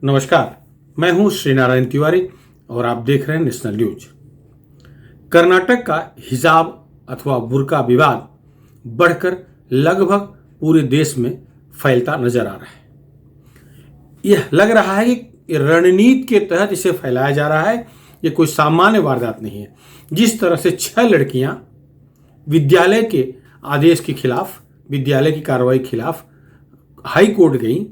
नमस्कार, मैं हूं श्रीनारायण तिवारी और आप देख रहे हैं नेशनल न्यूज। कर्नाटक का हिजाब अथवा बुर्का विवाद बढ़कर लगभग पूरे देश में फैलता नजर आ रहा है। यह लग रहा है कि रणनीति के तहत इसे फैलाया जा रहा है। ये कोई सामान्य वारदात नहीं है। जिस तरह से 6 लड़कियां विद्यालय के आदेश के खिलाफ, विद्यालय की कार्रवाई के खिलाफ हाई कोर्ट गई,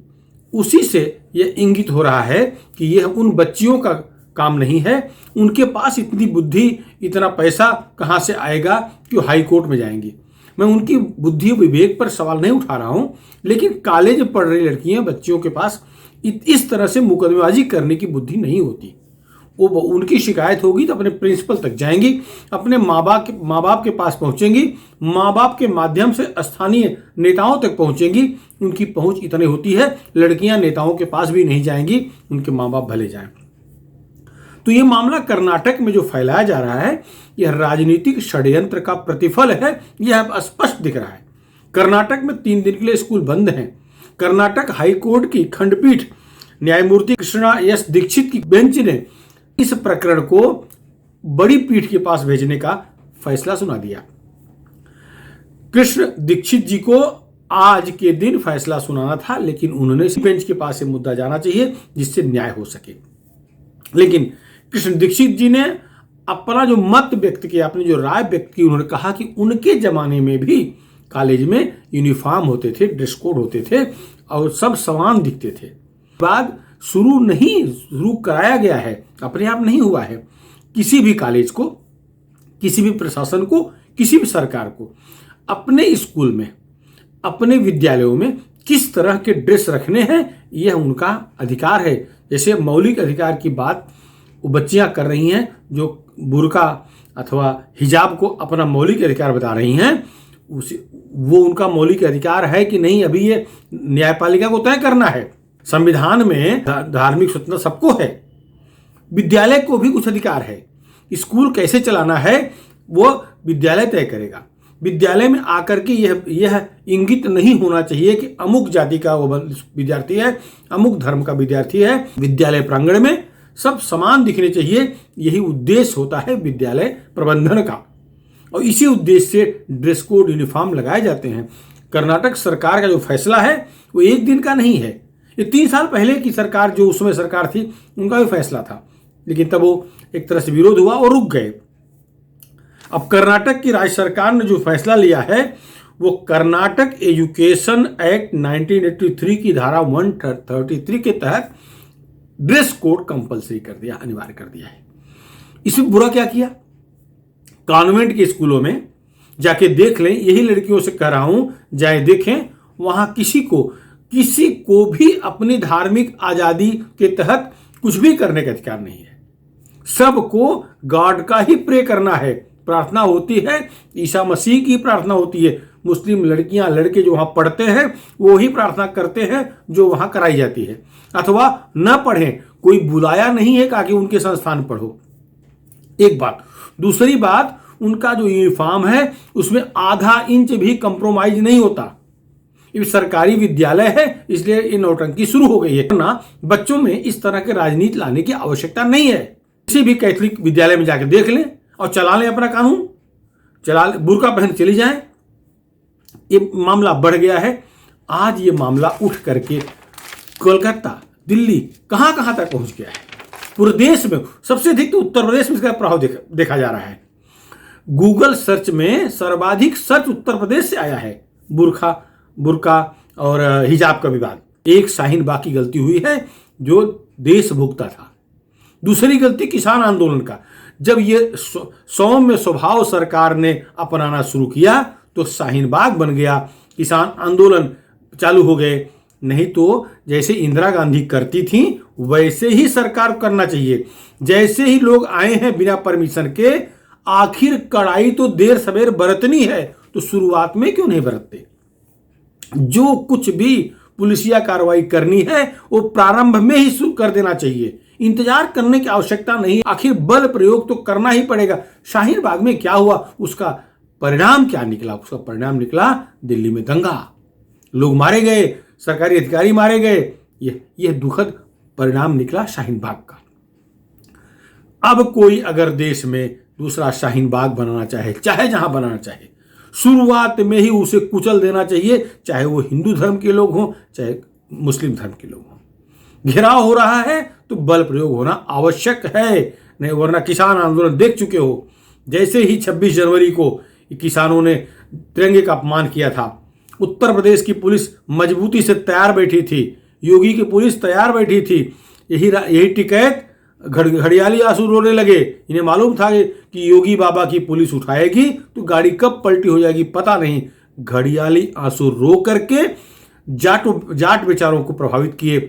उसी से यह इंगित हो रहा है कि यह उन बच्चियों का काम नहीं है। उनके पास इतनी बुद्धि, इतना पैसा कहां से आएगा कि वो हाई कोर्ट में जाएंगी। मैं उनकी बुद्धि विवेक पर सवाल नहीं उठा रहा हूं, लेकिन कॉलेज में पढ़ रही लड़कियां, बच्चियों के पास इस तरह से मुकदमेबाजी करने की बुद्धि नहीं होती। वो उनकी शिकायत होगी तो अपने प्रिंसिपल तक जाएंगी, अपने माँ बाप के पास पहुंचेंगी, माँ बाप के माध्यम से स्थानीय नेताओं तक पहुंचेंगी। उनकी पहुंच इतनी होती है, लड़कियां नेताओं के पास भी नहीं जाएंगी, उनके माँ बाप भले जाएं। तो ये मामला कर्नाटक में जो फैलाया जा रहा है, यह राजनीतिक षड्यंत्र का प्रतिफल है। यह स्पष्ट दिख रहा है। कर्नाटक में 3 दिन के लिए स्कूल बंद हैं। कर्नाटक हाईकोर्ट की खंडपीठ न्यायमूर्ति कृष्णा एस दीक्षित की बेंच ने इस प्रकरण को बड़ी पीठ के पास भेजने का फैसला सुना दिया। कृष्ण दीक्षित जी को आज के दिन फैसला सुनाना था, लेकिन उन्होंने इस बेंच के पास ये मुद्दा जाना चाहिए जिससे न्याय हो सके। लेकिन कृष्ण दीक्षित जी ने अपना जो मत व्यक्त किया, अपनी जो राय व्यक्त की, उन्होंने कहा कि उनके जमाने में भी कॉलेज में यूनिफॉर्म होते थे, ड्रेस कोड होते थे और सब समान दिखते थे। बाद शुरू कराया गया है, अपने आप नहीं हुआ है। किसी भी कॉलेज को, किसी भी प्रशासन को, किसी भी सरकार को अपने स्कूल में, अपने विद्यालयों में किस तरह के ड्रेस रखने हैं, यह उनका अधिकार है। जैसे मौलिक अधिकार की बात वो बच्चियां कर रही हैं, जो बुर्का अथवा हिजाब को अपना मौलिक अधिकार बता रही हैं, वो उनका मौलिक अधिकार है कि नहीं, अभी ये न्यायपालिका को तय करना है। संविधान में धार्मिक स्वतंत्रता सबको है, विद्यालय को भी कुछ अधिकार है। स्कूल कैसे चलाना है वो विद्यालय तय करेगा। विद्यालय में आकर के यह इंगित नहीं होना चाहिए कि अमुक जाति का वो विद्यार्थी है, अमुक धर्म का विद्यार्थी है। विद्यालय प्रांगण में सब समान दिखने चाहिए। यही उद्देश्य होता है विद्यालय प्रबंधन का, और इसी उद्देश्य से ड्रेस कोड, यूनिफॉर्म लगाए जाते हैं। कर्नाटक सरकार का जो फैसला है वो एक दिन का नहीं है। ये 3 साल पहले की सरकार, जो उसमें सरकार थी, उनका भी फैसला था, लेकिन तब वो एक तरह से विरोध हुआ और रुक गए। अब कर्नाटक की राज्य सरकार ने जो फैसला लिया है वो कर्नाटक एजुकेशन एक्ट 1983 की धारा 133 के तहत ड्रेस कोड कंपलसरी कर दिया, अनिवार्य कर दिया है। इसमें बुरा क्या किया? कॉन्वेंट के स्कूलों में जाके देख लें, यही लड़कियों से कह रहा हूं, जाए देखें, वहां किसी को भी अपनी धार्मिक आजादी के तहत कुछ भी करने का अधिकार नहीं है। सबको गॉड का ही प्रे करना है। प्रार्थना होती है, ईसा मसीह की प्रार्थना होती है। मुस्लिम लड़कियां, लड़के जो वहां पढ़ते हैं वो ही प्रार्थना करते हैं जो वहां कराई जाती है। अथवा न पढ़ें, कोई बुलाया नहीं है कि उनके संस्थान पढ़ो। एक बात। दूसरी बात, उनका जो यूनिफॉर्म है उसमें आधा इंच भी कंप्रोमाइज नहीं होता। ये सरकारी विद्यालय है, इसलिए ये नौटंकी शुरू हो गई है ना। बच्चों में इस तरह के राजनीति लाने की आवश्यकता नहीं है। किसी भी कैथोलिक विद्यालय में जाकर देख लें और चला लें अपना कानून, बुर्का पहन चली जाएं। ये मामला बढ़ गया है। आज ये मामला उठ करके कोलकाता, दिल्ली, कहां कहां तक पहुंच गया है। पूरे देश में सबसे अधिक तो उत्तर प्रदेश में इसका प्रभाव देखा जा रहा है। गूगल सर्च में सर्वाधिक सर्च उत्तर प्रदेश से आया है। बुर्का और हिजाब का विवाद। एक शाहीन बाग की गलती हुई है जो देश भुगता था। दूसरी गलती किसान आंदोलन का। जब ये सौम्य स्वभाव सरकार ने अपनाना शुरू किया तो शाहीन बाग बन गया, किसान आंदोलन चालू हो गए। नहीं तो जैसे इंदिरा गांधी करती थी वैसे ही सरकार करना चाहिए। जैसे ही लोग आए हैं बिना परमिशन के, आखिर कड़ाई तो देर सवेर बरतनी है, तो शुरुआत में क्यों नहीं बरतते? जो कुछ भी पुलिसिया कार्रवाई करनी है वो प्रारंभ में ही शुरू कर देना चाहिए। इंतजार करने की आवश्यकता नहीं। आखिर बल प्रयोग तो करना ही पड़ेगा। शाहीन बाग में क्या हुआ, उसका परिणाम क्या निकला? उसका परिणाम निकला दिल्ली में दंगा, लोग मारे गए, सरकारी अधिकारी मारे गए। यह दुखद परिणाम निकला शाहीन बाग का। अब कोई अगर देश में दूसरा शाहीन बाग बनाना चाहे, चाहे जहां बनाना चाहे, शुरुआत में ही उसे कुचल देना चाहिए, चाहे वो हिंदू धर्म के लोग हों चाहे मुस्लिम धर्म के लोग हों। घेराव हो रहा है तो बल प्रयोग होना आवश्यक है, नहीं वरना किसान आंदोलन देख चुके हो। जैसे ही 26 जनवरी को किसानों ने तिरंगे का अपमान किया था, उत्तर प्रदेश की पुलिस मजबूती से तैयार बैठी थी, योगी की पुलिस तैयार बैठी थी। यही टिकैत घड़ियाली आंसू रोने लगे। इन्हें मालूम था कि योगी बाबा की पुलिस उठाएगी तो गाड़ी कब पलटी हो जाएगी पता नहीं। घड़ियाली आंसू रो करके जाट बेचारों को प्रभावित किए,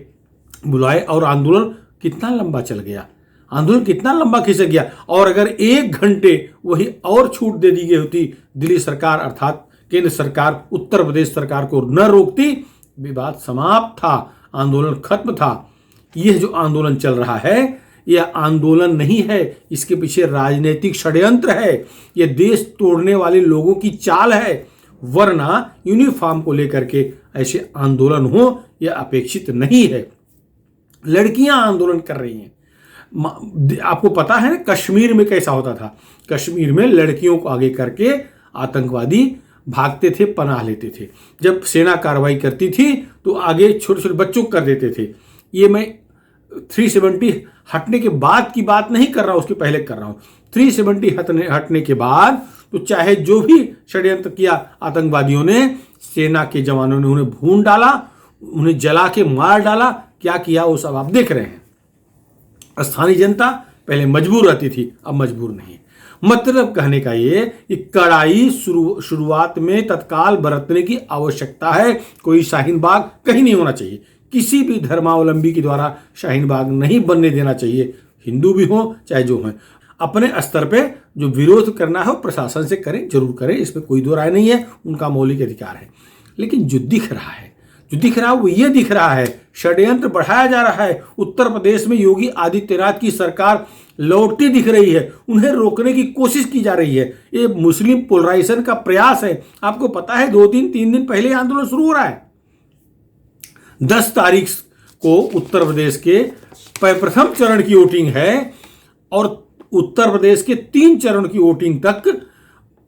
बुलाए और आंदोलन कितना लंबा चल गया, आंदोलन कितना लंबा खिसक गया। और अगर 1 घंटे वही और छूट दे दी गई होती, दिल्ली सरकार अर्थात केंद्र सरकार उत्तर प्रदेश सरकार को न रोकती, विवाद समाप्त था, आंदोलन खत्म था। यह जो आंदोलन चल रहा है यह आंदोलन नहीं है, इसके पीछे राजनीतिक षड्यंत्र है, यह देश तोड़ने वाले लोगों की चाल है। वरना यूनिफॉर्म को लेकर के ऐसे आंदोलन हो यह अपेक्षित नहीं है। लड़कियां आंदोलन कर रही हैं। आपको पता है ना कश्मीर में कैसा होता था, कश्मीर में लड़कियों को आगे करके आतंकवादी भागते थे, पनाह लेते थे। जब सेना कार्रवाई करती थी तो आगे छोटे छोटे बच्चों को कर देते थे। ये मैं 370 हटने के बाद की बात नहीं कर रहा हूं, उसके पहले कर रहा हूं। 370 हटने के बाद तो चाहे जो भी षड्यंत्र किया आतंकवादियों ने, सेना के जवानों ने उन्हें भून डाला, उन्हें जला के मार डाला। क्या किया वो सब आप देख रहे हैं। स्थानीय जनता पहले मजबूर रहती थी, अब मजबूर नहीं। मतलब कहने का ये कि कड़ाई शुरुआत में तत्काल बरतने की आवश्यकता है। कोई शाहीन बाग कहीं नहीं होना चाहिए, किसी भी धर्मावलंबी के द्वारा शाहीन बाग नहीं बनने देना चाहिए, हिंदू भी हो चाहे जो हो। अपने स्तर पे जो विरोध करना है वो प्रशासन से करें, जरूर करें, इसमें कोई दो राय नहीं है, उनका मौलिक अधिकार है। लेकिन जो दिख रहा है वो ये दिख रहा है, षड्यंत्र बढ़ाया जा रहा है। उत्तर प्रदेश में योगी आदित्यनाथ की सरकार लौटती दिख रही है, उन्हें रोकने की कोशिश की जा रही है। ये मुस्लिम पोलराइजेशन का प्रयास है। आपको पता है 3 दिन पहले आंदोलन शुरू हो रहा है। 10 तारीख को उत्तर प्रदेश के प्रथम चरण की वोटिंग है और उत्तर प्रदेश के 3 चरण की वोटिंग तक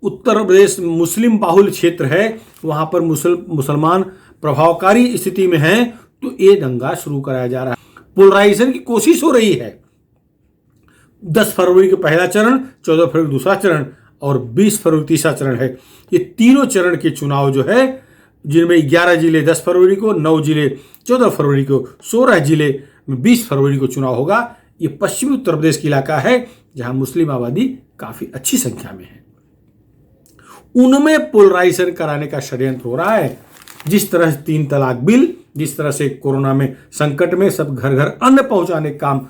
उत्तर प्रदेश मुस्लिम बाहुल क्षेत्र है, वहां पर मुसलमान प्रभावकारी स्थिति में है। तो ये दंगा शुरू कराया जा रहा है, पोलराइजेशन की कोशिश हो रही है। 10 फरवरी को पहला चरण, 14 फरवरी दूसरा चरण और 20 फरवरी तीसरा चरण है। ये तीनों चरण के चुनाव जो है, जिनमें 11 जिले 10 फरवरी को, 9 जिले 14 फरवरी को, 16 जिले में 20 फरवरी को चुनाव होगा। ये पश्चिमी उत्तर प्रदेश का इलाका है जहां मुस्लिम आबादी काफी अच्छी संख्या में है। उनमें पोलराइजेशन कराने का षड्यंत्र हो रहा है। जिस तरह से 3 तलाक बिल, जिस तरह से कोरोना में संकट में सब घर घर अन्न पहुंचाने का काम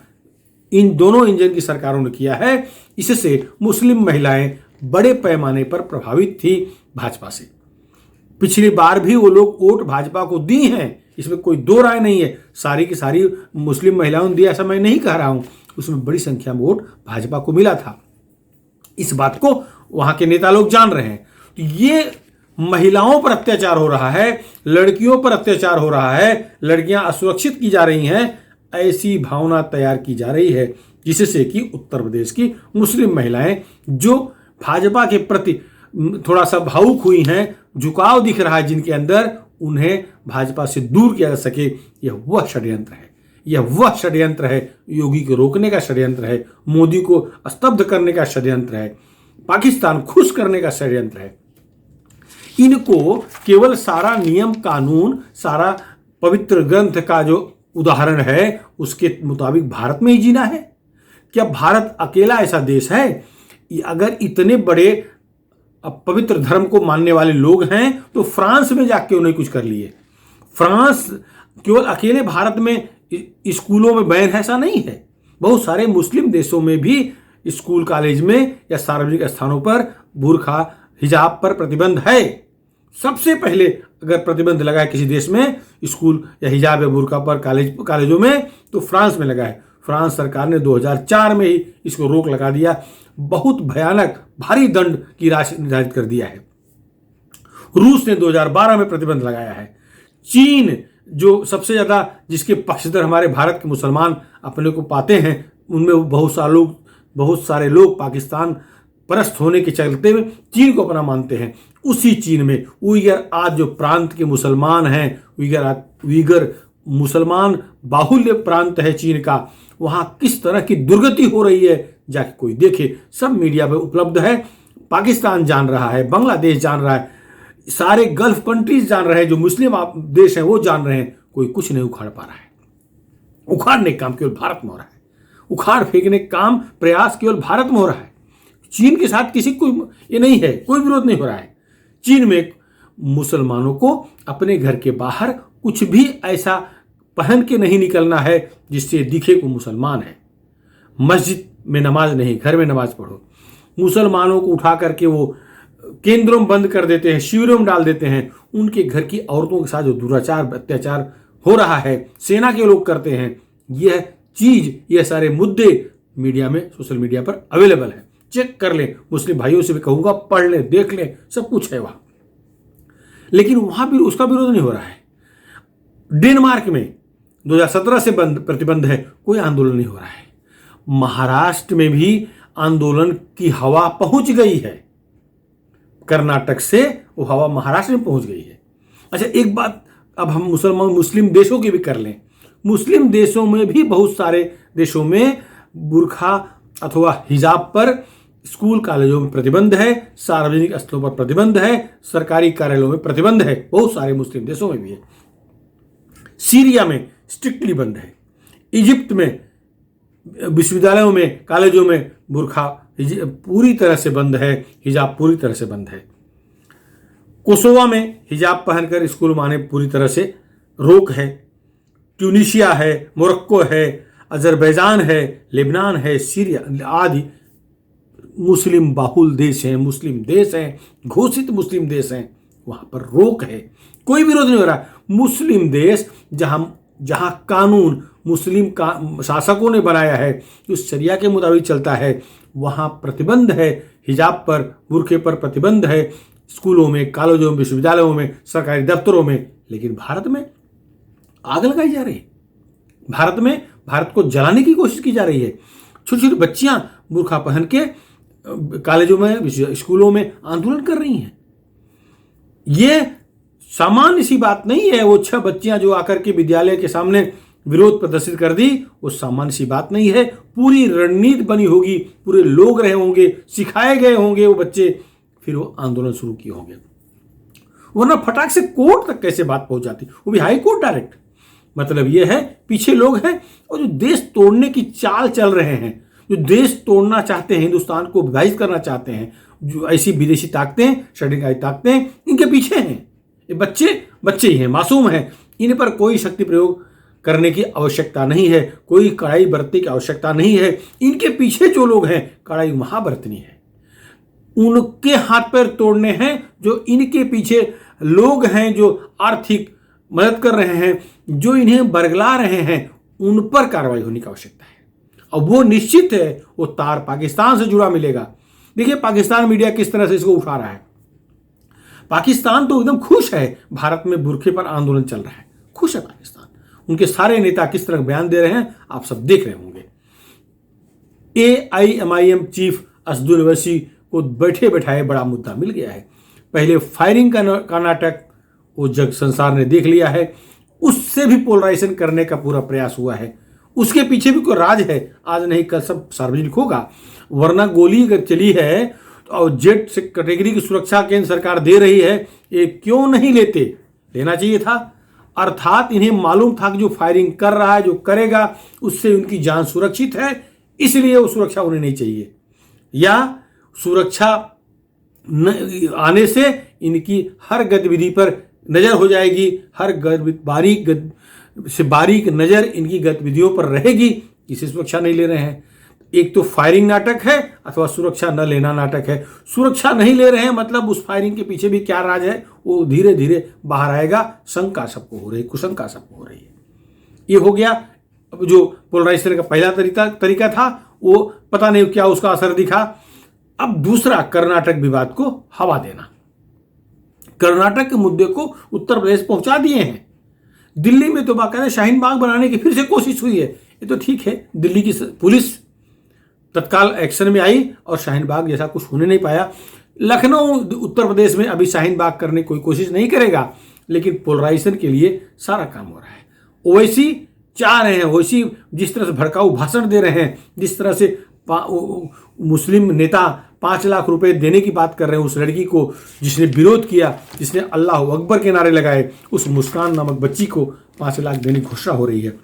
इन दोनों इंजन की सरकारों ने किया है, इससे मुस्लिम महिलाएं बड़े पैमाने पर प्रभावित थी भाजपा से। पिछली बार भी वो लोग वोट भाजपा को दी हैं, इसमें कोई दो राय नहीं है। सारी की सारी मुस्लिम महिलाओं ने दिया ऐसा मैं नहीं कह रहा हूं, उसमें बड़ी संख्या में वोट भाजपा को मिला था। इस बात को वहां के नेता लोग जान रहे हैं। तो ये महिलाओं पर अत्याचार हो रहा है, लड़कियों पर अत्याचार हो रहा है, लड़कियां असुरक्षित की जा रही हैं, ऐसी भावना तैयार की जा रही है जिससे कि उत्तर प्रदेश की मुस्लिम महिलाएं जो भाजपा के प्रति थोड़ा सा भावुक हुई हैं, झुकाव दिख रहा है जिनके अंदर, उन्हें भाजपा से दूर किया जा सके। यह वह षड्यंत्र है, यह वह षड्यंत्र है। योगी को रोकने का षड्यंत्र है, मोदी को स्तब्ध करने का षड्यंत्र है, पाकिस्तान खुश करने का षड्यंत्र है। इनको केवल सारा नियम कानून, सारा पवित्र ग्रंथ का जो उदाहरण है उसके मुताबिक भारत में ही जीना है। क्या भारत अकेला ऐसा देश है? अगर इतने बड़े पवित्र धर्म को मानने वाले लोग हैं तो फ्रांस में जाके क्यों नहीं कुछ कर लिए? फ्रांस केवल अकेले भारत में स्कूलों में बैन है ऐसा नहीं है। बहुत सारे मुस्लिम देशों में भी स्कूल कॉलेज में या सार्वजनिक स्थानों पर बुर्खा हिजाब पर प्रतिबंध है। सबसे पहले अगर प्रतिबंध लगा है किसी देश में स्कूल या हिजाब या बुर्का पर कॉलेजों में तो फ्रांस में लगा है। फ्रांस सरकार ने 2004 में ही इसको रोक लगा दिया, बहुत भयानक भारी दंड की राशि निर्धारित कर दिया है। रूस ने 2012 में प्रतिबंध लगाया है। चीन जो सबसे ज़्यादा जिसके पक्षधर हमारे भारत के मुसलमान अपने को पाते हैं, उनमें बहुत सारे लोग पाकिस्तान परस्त होने के चलते हुए चीन को अपना मानते हैं। उसी चीन में उइगर आज जो प्रांत के मुसलमान हैं, उइगर मुसलमान बाहुल्य प्रांत है चीन का, वहाँ किस तरह की दुर्गति हो रही है जाके कोई देखे। सब मीडिया पे उपलब्ध है। पाकिस्तान जान रहा है, बांग्लादेश जान रहा है, सारे गल्फ कंट्रीज जान रहे हैं, जो मुस्लिम देश हैं वो जान रहे हैं। कोई कुछ नहीं उखाड़ पा रहा है। उखाड़ने का काम केवल भारत में हो रहा है। उखाड़ फेंकने का काम प्रयास केवल भारत में हो रहा है। चीन के साथ किसी को ये नहीं है, कोई विरोध नहीं हो रहा है। चीन में मुसलमानों को अपने घर के बाहर कुछ भी ऐसा पहन के नहीं निकलना है जिससे दिखे को मुसलमान है। मस्जिद में नमाज नहीं, घर में नमाज पढ़ो। मुसलमानों को उठा करके वो केंद्रों में बंद कर देते हैं, शिविरों में डाल देते हैं। उनके घर की औरतों के साथ जो दुराचार अत्याचार हो रहा है, सेना के लोग करते हैं। यह सारे मुद्दे मीडिया में, सोशल मीडिया पर अवेलेबल है। चेक कर लें। मुस्लिम भाइयों से भी कहूंगा, पढ़ लें, देख लें, सब कुछ है वहां। लेकिन वहां भी उसका विरोध नहीं हो रहा है। डेनमार्क में 2017 से प्रतिबंध है, कोई आंदोलन नहीं हो रहा है। महाराष्ट्र में भी आंदोलन की हवा पहुंच गई है। कर्नाटक से वो हवा महाराष्ट्र में पहुंच गई है। अच्छा, एक बात अब हम मुस्लिम देशों की भी कर लें। मुस्लिम देशों में भी बहुत सारे देशों में बुर्खा अथवा हिजाब पर स्कूल कॉलेजों में प्रतिबंध है, सार्वजनिक स्थलों पर प्रतिबंध है, सरकारी कार्यालयों में प्रतिबंध है। बहुत सारे मुस्लिम देशों में भी है। सीरिया में स्ट्रिक्टली बंद है। इजिप्ट में विश्वविद्यालयों में, कॉलेजों में बुर्खा पूरी तरह से बंद है, हिजाब पूरी तरह से बंद है। कोसोवा में हिजाब पहनकर स्कूल में आने पूरी तरह से रोक है। ट्यूनीशिया है, मोरक्को है, अजरबैजान है, लेबनान है, सीरिया आदि मुस्लिम बाहुल देश हैं, मुस्लिम देश हैं, घोषित मुस्लिम देश हैं, वहां पर रोक है। कोई विरोध नहीं हो रहा। मुस्लिम देश जहां कानून मुस्लिम का शासकों ने बनाया है, जो शरिया के मुताबिक चलता है, वहां प्रतिबंध है। हिजाब पर, बुर्के पर प्रतिबंध है, स्कूलों में, कॉलेजों में, विश्वविद्यालयों में, सरकारी दफ्तरों में। लेकिन भारत में आग लगाई जा रही है। भारत को जलाने की कोशिश की जा रही है। छोटी छोटी बच्चियां बुर्का पहन के कॉलेजों में, स्कूलों में आंदोलन कर रही हैं। यह सामान्य सी बात नहीं है। वो 6 बच्चियां जो आकर के विद्यालय के सामने विरोध प्रदर्शित कर दी, वो सामान्य सी बात नहीं है। पूरी रणनीति बनी होगी, पूरे लोग रहे होंगे, सिखाए गए होंगे वो बच्चे, फिर वो आंदोलन शुरू किए होंगे। वरना फटाक से कोर्ट तक कैसे बात पहुंच जाती, वो भी हाई कोर्ट डायरेक्ट। मतलब ये है पीछे लोग हैं और जो देश तोड़ने की चाल चल रहे हैं, जो देश तोड़ना चाहते हैं, हिंदुस्तान को विभाजित करना चाहते हैं, जो ऐसी विदेशी ताकतें, षड्यंत्रकारी ताकतें इनके पीछे हैं। ये बच्चे ही हैं, मासूम हैं। इन पर कोई शक्ति प्रयोग करने की आवश्यकता नहीं है, कोई कड़ाई बरतने की आवश्यकता नहीं है। इनके पीछे जो लोग हैं, कड़ाई वहां बरतनी है। उनके हाथ पैर तोड़ने हैं जो इनके पीछे लोग हैं, जो आर्थिक मदद कर रहे हैं, जो इन्हें बरगला रहे हैं, उन पर कार्रवाई होने की आवश्यकता है। और वो निश्चित है, वो तार पाकिस्तान से जुड़ा मिलेगा। देखिए पाकिस्तान मीडिया किस तरह से इसको उठा रहा है। पाकिस्तान तो एकदम खुश है, भारत में बुर्के पर आंदोलन चल रहा है, खुश है पाकिस्तान। उनके सारे नेता किस तरह बयान दे रहे हैं, आप सब देख रहे होंगे। AIMIM चीफ असदुल ओवैसी को बैठे बैठाए बड़ा मुद्दा मिल गया है। पहले फायरिंग का नाटक वो जग संसार ने देख लिया है, उससे भी पोलराइजेशन करने का पूरा प्रयास हुआ है। उसके पीछे भी कोई राज है, आज नहीं कल सब सार्वजनिक होगा। वरना गोली अगर चली है और जेट से कैटेगरी की सुरक्षा केंद्र सरकार दे रही है, ये क्यों नहीं लेना चाहिए था। अर्थात इन्हें मालूम था कि जो फायरिंग कर रहा है, जो करेगा, उससे उनकी जान सुरक्षित है, इसलिए वो सुरक्षा उन्हें नहीं चाहिए। या सुरक्षा आने से इनकी हर गतिविधि पर नजर हो जाएगी, हर बारीक नजर इनकी गतिविधियों पर रहेगी, इसे सुरक्षा नहीं ले रहे हैं। एक तो फायरिंग नाटक है अथवा सुरक्षा न लेना नाटक है। सुरक्षा नहीं ले रहे हैं मतलब उस फायरिंग के पीछे भी क्या राज है, वो धीरे धीरे बाहर आएगा। शंका सबको हो रही है, कुशंका सबको हो रही है। ये हो गया जो पोलराइजेशन का पहला तरीका था, वो पता नहीं क्या उसका असर दिखा। अब दूसरा, कर्नाटक विवाद को हवा देना। कर्नाटक के मुद्दे को उत्तर प्रदेश पहुंचा दिए हैं। दिल्ली में तो बाकायदा शाहीन बाग बनाने की फिर से कोशिश हुई है। ये तो ठीक है, दिल्ली की पुलिस तत्काल एक्शन में आई और शाहीन बाग जैसा कुछ होने नहीं पाया। लखनऊ उत्तर प्रदेश में अभी शाहीन बाग करने की कोई कोशिश नहीं करेगा, लेकिन पोलराइजेशन के लिए सारा काम हो रहा है। ओवैसी चाह रहे हैं, ओवैसी जिस तरह से भड़काऊ भाषण दे रहे हैं, जिस तरह से मुस्लिम नेता 5 लाख रुपए देने की बात कर रहे हैं उस लड़की को जिसने विरोध किया, जिसने अल्लाह अकबर के नारे लगाए, उस मुस्कान नामक बच्ची को 5 लाख देने की घोषणा हो रही है।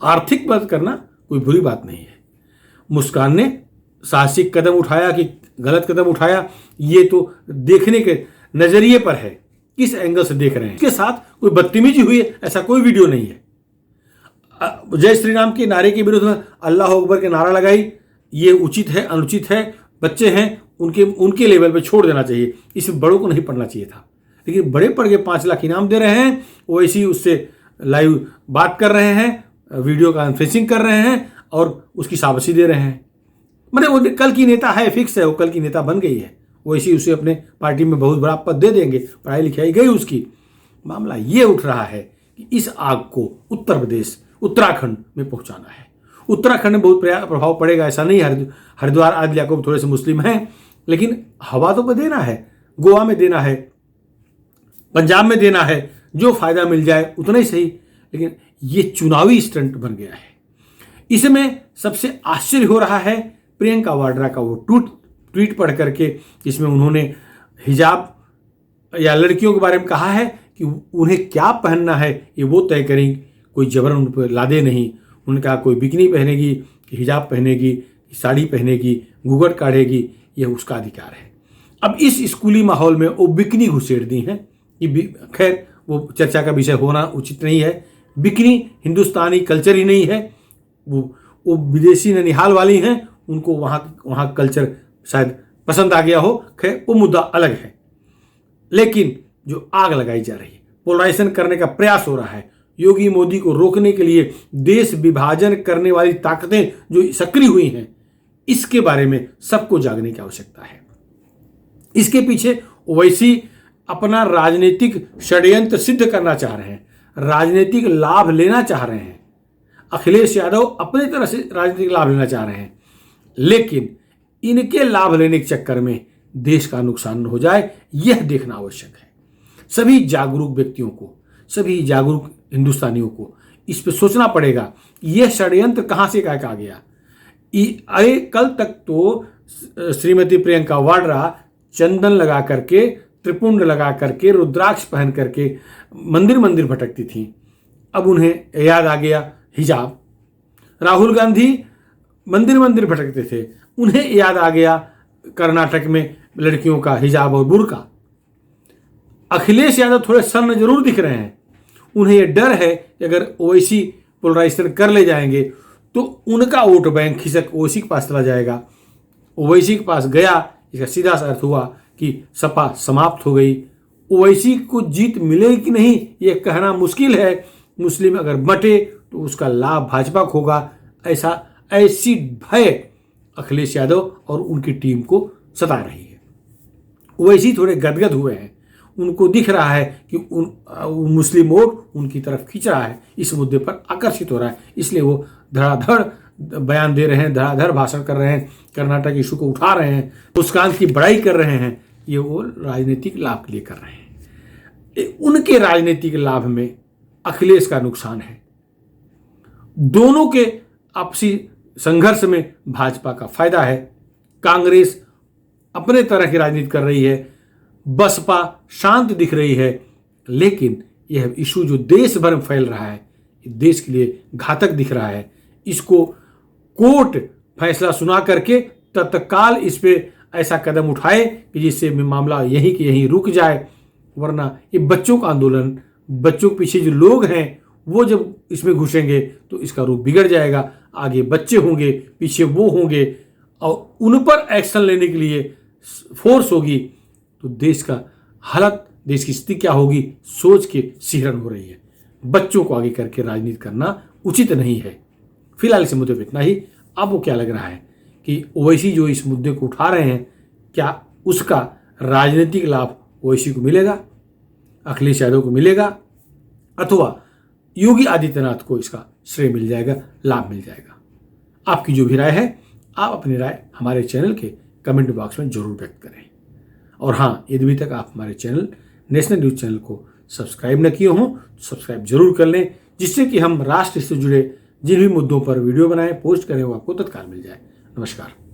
आर्थिक मदद करना कोई बुरी बात नहीं है। मुस्कान ने साहसिक कदम उठाया कि गलत कदम उठाया, ये तो देखने के नजरिए पर है, किस एंगल से देख रहे हैं। इसके साथ कोई बदतमीजी हुई है ऐसा कोई वीडियो नहीं है। जय श्री राम के नारे के विरुद्ध में अल्लाह अकबर के नारा लगाई, ये उचित है अनुचित है, बच्चे हैं उनके लेवल पे छोड़ देना चाहिए, इसमें बड़ों को नहीं पढ़ना चाहिए था। लेकिन बड़े पढ़ के 5 लाख इनाम दे रहे हैं, ओवैसी उससे लाइव बात कर रहे हैं, वीडियो कॉन्फ्रेंसिंग कर रहे हैं और उसकी शाबाशी दे रहे हैं। मतलब वो कल की नेता है, फिक्स है, वो कल की नेता बन गई है। ओवैसी उसे अपने पार्टी में बहुत बड़ा पद दे देंगे, पढ़ाई लिखाई गई उसकी। मामला ये उठ रहा है कि इस आग को उत्तर प्रदेश उत्तराखंड में पहुंचाना है। उत्तराखंड में बहुत प्रभाव पड़ेगा ऐसा नहीं, हरिद्वार आदि इलाकों में थोड़े से मुस्लिम हैं, लेकिन हवा तो देना है, गोवा में देना है, पंजाब में देना है, जो फायदा मिल जाए उतना ही सही। लेकिन ये चुनावी स्टंट बन गया है। इसमें सबसे आश्चर्य हो रहा है प्रियंका वाड्रा का वो ट्वीट पढ़ करके, जिसमें उन्होंने हिजाब या लड़कियों के बारे में कहा है कि उन्हें क्या पहनना है ये वो तय करेंगी, कोई जबरन उन पर लादे नहीं। उन्होंने कहा कोई बिकनी पहनेगी, हिजाब पहनेगी, साड़ी पहनेगी, घूंघट काढ़ेगी, यह उसका अधिकार है। अब इस स्कूली माहौल में वो बिकनी घुसेड़ दी हैं कि खैर वो चर्चा का विषय होना उचित नहीं है। बिकनी हिंदुस्तानी कल्चर ही नहीं है, वो विदेशी ननिहाल वाली हैं, उनको वहाँ कल्चर शायद पसंद आ गया हो, खैर वो मुद्दा अलग है। लेकिन जो आग लगाई जा रही है, पोलराइजेशन करने का प्रयास हो रहा है, योगी मोदी को रोकने के लिए देश विभाजन करने वाली ताकतें जो सक्रिय हुई हैं, इसके बारे में सबको जागने की आवश्यकता है। इसके पीछे ओवैसी अपना राजनीतिक षड्यंत्र सिद्ध करना चाह रहे हैं, राजनीतिक लाभ लेना चाह रहे हैं। अखिलेश यादव अपनी तरह से राजनीतिक लाभ लेना चाह रहे हैं, लेकिन इनके लाभ लेने के चक्कर में देश का नुकसान न हो जाए, यह देखना आवश्यक है। सभी जागरूक व्यक्तियों को, सभी जागरूक हिंदुस्तानियों को इस पर सोचना पड़ेगा यह षड्यंत्र कहां से क्या आ गया। कल तक तो श्रीमती प्रियंका वाड्रा चंदन लगा करके, त्रिपुंड लगा करके, रुद्राक्ष पहन करके मंदिर मंदिर भटकती थी, अब उन्हें याद आ गया हिजाब। राहुल गांधी मंदिर मंदिर भटकते थे, उन्हें याद आ गया कर्नाटक में लड़कियों का हिजाब और बुर्का। अखिलेश यादव थोड़े सन्न जरूर दिख रहे हैं, उन्हें यह डर है कि अगर ओवैसी पोलराइजेशन कर ले जाएंगे तो उनका वोट बैंक खिसक ओवैसी के पास चला जाएगा। ओवैसी के पास गया, इसका सीधा सा अर्थ हुआ कि सपा समाप्त हो गई। ओवैसी को जीत मिलेगी कि नहीं यह कहना मुश्किल है। मुस्लिम अगर बटे तो उसका लाभ भाजपा को होगा, ऐसी भय अखिलेश यादव और उनकी टीम को सता रही है। ओवैसी थोड़े गदगद हुए हैं, उनको दिख रहा है कि मुस्लिम वोट उनकी तरफ खींच रहा है, इस मुद्दे पर आकर्षित हो रहा है, इसलिए वो धड़ाधड़ बयान दे रहे हैं, धड़ाधड़ भाषण कर रहे हैं, कर्नाटक इशू को उठा रहे हैं, मुस्कान की बड़ाई कर रहे हैं। ये वो राजनीतिक लाभ के लिए कर रहे हैं। उनके राजनीतिक लाभ में अखिलेश का नुकसान है, दोनों के आपसी संघर्ष में भाजपा का फायदा है। कांग्रेस अपने तरह की राजनीति कर रही है, बसपा शांत दिख रही है, लेकिन यह इशू जो देश भर में फैल रहा है, देश के लिए घातक दिख रहा है। इसको कोर्ट फैसला सुना करके तत्काल इस पे ऐसा कदम उठाए कि जिससे मामला यहीं के यहीं रुक जाए, वरना ये बच्चों का आंदोलन, बच्चों के पीछे जो लोग हैं वो जब इसमें घुसेंगे तो इसका रूप बिगड़ जाएगा। आगे बच्चे होंगे, पीछे वो होंगे और उन पर एक्शन लेने के लिए फोर्स होगी, तो देश का हालत, देश की स्थिति क्या होगी, सोच के सिहरन हो रही है। बच्चों को आगे करके राजनीति करना उचित नहीं है। फिलहाल इस मुद्दे पर इतना ही। अब वो क्या लग रहा है कि ओवैसी जो इस मुद्दे को उठा रहे हैं, क्या उसका राजनीतिक लाभ ओवैसी को मिलेगा, अखिलेश यादव को मिलेगा, अथवा योगी आदित्यनाथ को इसका श्रेय मिल जाएगा, लाभ मिल जाएगा। आपकी जो भी राय है, आप अपनी राय हमारे चैनल के कमेंट बॉक्स में जरूर व्यक्त करें। और हाँ, यदि अभी तक आप हमारे चैनल नेशनल न्यूज चैनल को सब्सक्राइब न किए हों तो सब्सक्राइब जरूर कर लें, जिससे कि हम राष्ट्र से जुड़े जिन भी मुद्दों पर वीडियो बनाएं, पोस्ट करें, वो आपको तत्काल मिल जाए। नमस्कार।